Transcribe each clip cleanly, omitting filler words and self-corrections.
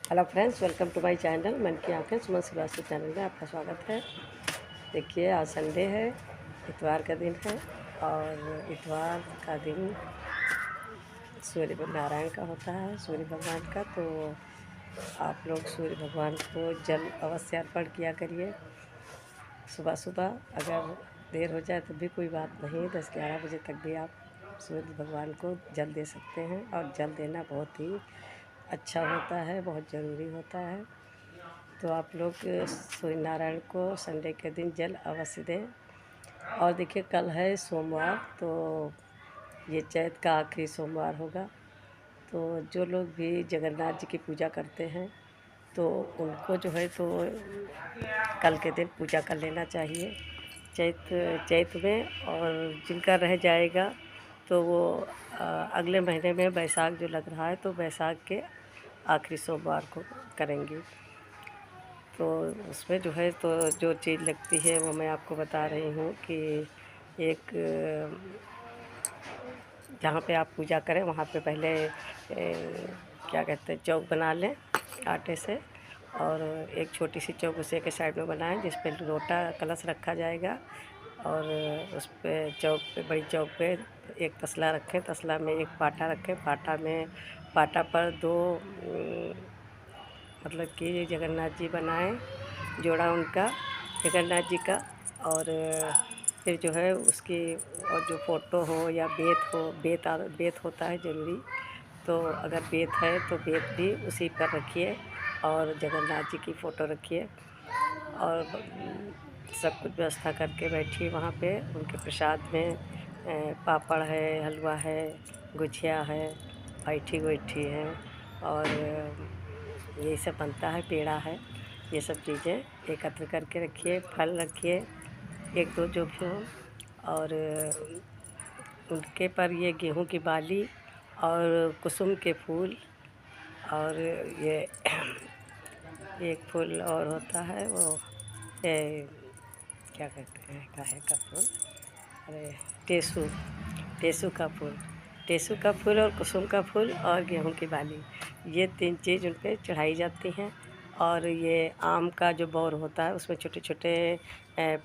Hello friends, welcome to my channel मन की आंखें। सुमन श्रीवास्तव चैनल में आपका स्वागत है। देखिए, आज संडे है, इतवार का दिन है और इतवार का दिन सूर्य नारायण का होता है, सूर्य भगवान का। तो आप लोग सूर्य भगवान को जल अवश्य अर्पण किया करिए सुबह सुबह। अगर देर हो जाए तो भी कोई बात नहीं, 10-11 बजे तक भी आप सूर्य भगवान को जल दे सकते हैं। और जल देना बहुत ही अच्छा होता है, बहुत ज़रूरी होता है। तो आप लोग सूर्य नारायण को संडे के दिन जल अवश्य दें। और देखिए, कल है सोमवार, तो ये चैत का आखिरी सोमवार होगा। तो जो लोग भी जगन्नाथ जी की पूजा करते हैं तो उनको जो है तो कल के दिन पूजा कर लेना चाहिए चैत चैत में। और जिनका रह जाएगा तो वो अगले महीने में बैसाख जो लग रहा है तो बैसाख के आखिरी सोमवार को करेंगी। तो उसमें जो है तो जो चीज़ लगती है वो मैं आपको बता रही हूँ कि एक जहाँ पे आप पूजा करें वहाँ पे पहले क्या कहते हैं, चौक बना लें आटे से। और एक छोटी सी चौक उसी के साइड में बनाएं जिस पे लोटा कलश रखा जाएगा। और उस पे चौक पे, बड़ी चौक पे एक तसला रखें, तसला में एक पाटा रखें, पाटा पर दो मतलब कि जगन्नाथ जी बनाएं, जोड़ा उनका जगन्नाथ जी का। और फिर जो है उसकी और जो फ़ोटो हो या बेत होता है ज़रूरी। तो अगर बेत है तो बेत भी उसी पर रखिए और जगन्नाथ जी की फ़ोटो रखिए। और सब कुछ व्यवस्था करके बैठिए वहाँ पे। उनके प्रसाद में पापड़ है, हलवा है, गुझिया है, पैठी वैठी है और यही सब बनता है, पेड़ा है। ये सब चीज़ें एकत्र करके रखिए, फल रखिए एक दो जो भी हो। और उनके पर ये गेहूं की बाली और कुसुम के फूल और ये एक फूल और होता है वो क्या कहते हैं, काहे का फूल, अरे टेसू टेसू का फूल और कुसुम का फूल और गेहूं की बाली, ये 3 चीज़ उन पे चढ़ाई जाती हैं। और ये आम का जो बौर होता है उसमें छोटे छोटे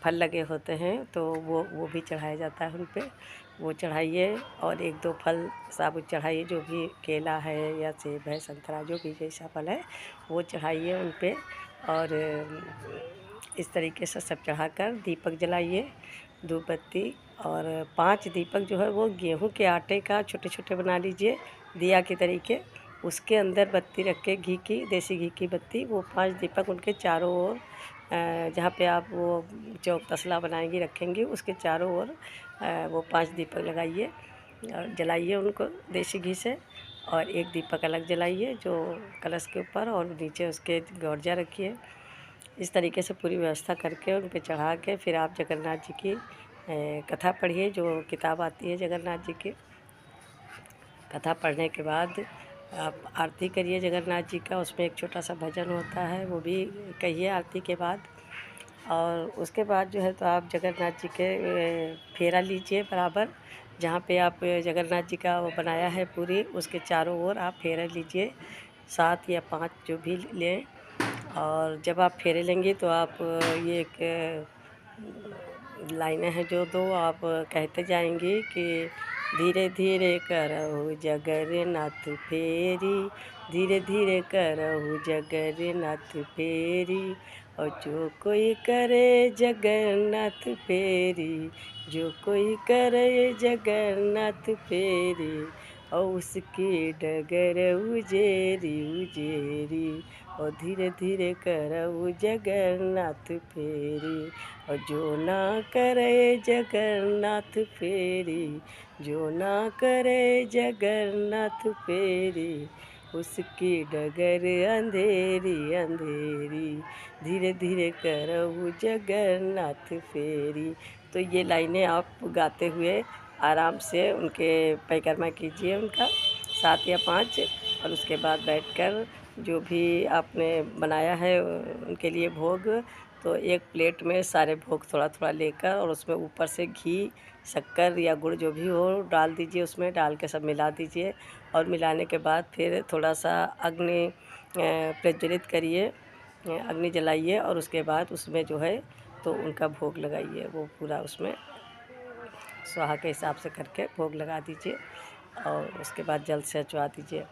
फल लगे होते हैं तो वो भी चढ़ाया जाता है उन पे, वो चढ़ाइए। और एक दो फल साबुत चढ़ाइए, जो भी केला है या सेब है, संतरा, जो भी जैसा फल है वो चढ़ाइए उन पे। और इस तरीके से सब चढ़ाकर दीपक जलाइए, धूप बत्ती। और 5 दीपक जो है वो गेहूं के आटे का छोटे छोटे बना लीजिए दिया के तरीके। उसके अंदर बत्ती रख के घी की, देसी घी की बत्ती, वो 5 दीपक उनके चारों ओर जहाँ पे आप वो चौक तसला बनाएंगी रखेंगी उसके चारों ओर वो 5 दीपक लगाइए और जलाइए उनको देसी घी से। और एक दीपक अलग जलाइए जो कलश के ऊपर, और नीचे उसके गौरजा रखिए। इस तरीके से पूरी व्यवस्था करके उन पे चढ़ा के फिर आप जगन्नाथ जी की कथा पढ़िए। जो किताब आती है जगन्नाथ जी की, कथा पढ़ने के बाद आप आरती करिए जगन्नाथ जी का। उसमें एक छोटा सा भजन होता है, वो भी कहिए आरती के बाद। और उसके बाद जो है तो आप जगन्नाथ जी के फेरा लीजिए बराबर। जहाँ पे आप जगन्नाथ जी का वो बनाया है पूरी, उसके चारों ओर आप फेरा लीजिए, 7 या 5 जो भी लें। और जब आप फेरे लेंगे तो आप ये एक लाइनें हैं जो दो आप कहते जाएंगे कि धीरे धीरे करहु जगन्नाथ फेरी, धीरे धीरे करहु जगन्नाथ फेरी। और जो कोई करे जगन्नाथ फेरी, जो कोई करे जगन्नाथ फेरी, और उसकी डगर उजेरी उजेरी। और धीरे धीरे करहु जगन्नाथ फेरी। और जो ना करे जगन्नाथ फेरी, जो ना करे जगन्नाथ फेरी, उसकी डगर अंधेरी अंधेरी। धीरे धीरे करहु जगन्नाथ फेरी। तो ये लाइनें आप गाते हुए आराम से उनके परिक्रमा कीजिए, उनका 7 या 5। और उसके बाद बैठकर जो भी आपने बनाया है उनके लिए भोग, तो एक प्लेट में सारे भोग थोड़ा थोड़ा लेकर और उसमें ऊपर से घी, शक्कर या गुड़ जो भी हो डाल दीजिए, उसमें डाल के सब मिला दीजिए। और मिलाने के बाद फिर थोड़ा सा अग्नि प्रज्वलित करिए, अग्नि जलाइए और उसके बाद उसमें जो है तो उनका भोग लगाइए। वो पूरा उसमें स्वाहा के हिसाब से करके भोग लगा दीजिए और उसके बाद जल से अचवा दीजिए।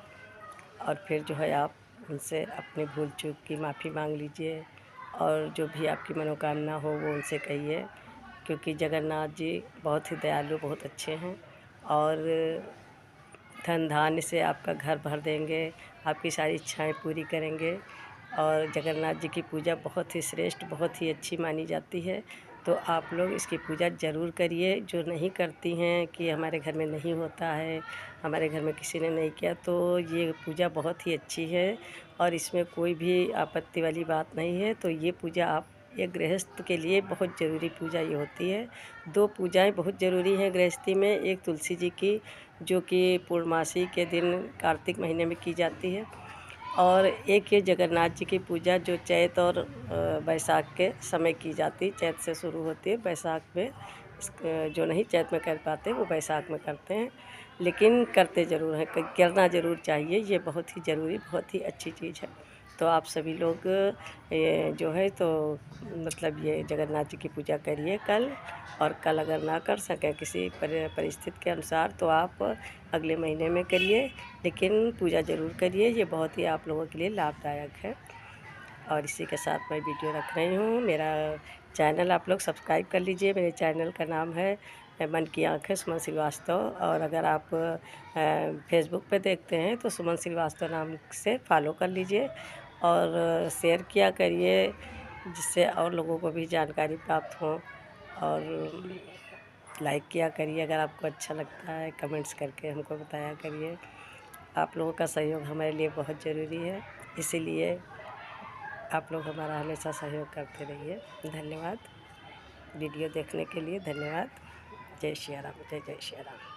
और फिर जो है आप उनसे अपनी भूल चूक की माफ़ी मांग लीजिए और जो भी आपकी मनोकामना हो वो उनसे कहिए, क्योंकि जगन्नाथ जी बहुत ही दयालु, बहुत अच्छे हैं और धन धान्य से आपका घर भर देंगे, आपकी सारी इच्छाएं पूरी करेंगे। और जगन्नाथ जी की पूजा बहुत ही श्रेष्ठ, बहुत ही अच्छी मानी जाती है। तो आप लोग इसकी पूजा ज़रूर करिए। जो नहीं करती हैं कि हमारे घर में नहीं होता है, हमारे घर में किसी ने नहीं किया, तो ये पूजा बहुत ही अच्छी है और इसमें कोई भी आपत्ति वाली बात नहीं है। तो ये पूजा आप, एक गृहस्थ के लिए बहुत ज़रूरी पूजा ये होती है। 2 पूजाएं बहुत ज़रूरी हैं गृहस्थी में। एक तुलसी जी की, जो कि पूर्णमासी के दिन कार्तिक महीने में की जाती है, और एक ये जगन्नाथ जी की पूजा जो चैत और बैसाख के समय की जाती है। चैत से शुरू होती है, बैसाख में जो नहीं चैत में कर पाते वो बैसाख में करते हैं, लेकिन करते ज़रूर हैं, करना ज़रूर चाहिए। ये बहुत ही ज़रूरी, बहुत ही अच्छी चीज़ है। तो आप सभी लोग ये जो है तो मतलब ये जगन्नाथ जी की पूजा करिए कल। और कल अगर ना कर सकें किसी परिस्थिति के अनुसार तो आप अगले महीने में करिए, लेकिन पूजा ज़रूर करिए। ये बहुत ही आप लोगों के लिए लाभदायक है। और इसी के साथ मैं वीडियो रख रही हूँ। मेरा चैनल आप लोग सब्सक्राइब कर लीजिए। मेरे चैनल का नाम है मन की आँखें सुमन श्रीवास्तव। और अगर आप फेसबुक पे देखते हैं तो सुमन श्रीवास्तव नाम से फॉलो कर लीजिए और शेयर किया करिए, जिससे और लोगों को भी जानकारी प्राप्त हो। और लाइक किया करिए अगर आपको अच्छा लगता है, कमेंट्स करके हमको बताया करिए। आप लोगों का सहयोग हमारे लिए बहुत ज़रूरी है, इसीलिए आप लोग हमारा हमेशा सहयोग करते रहिए। धन्यवाद। वीडियो देखने के लिए धन्यवाद। जय श्री राम, जय जय श्री राम।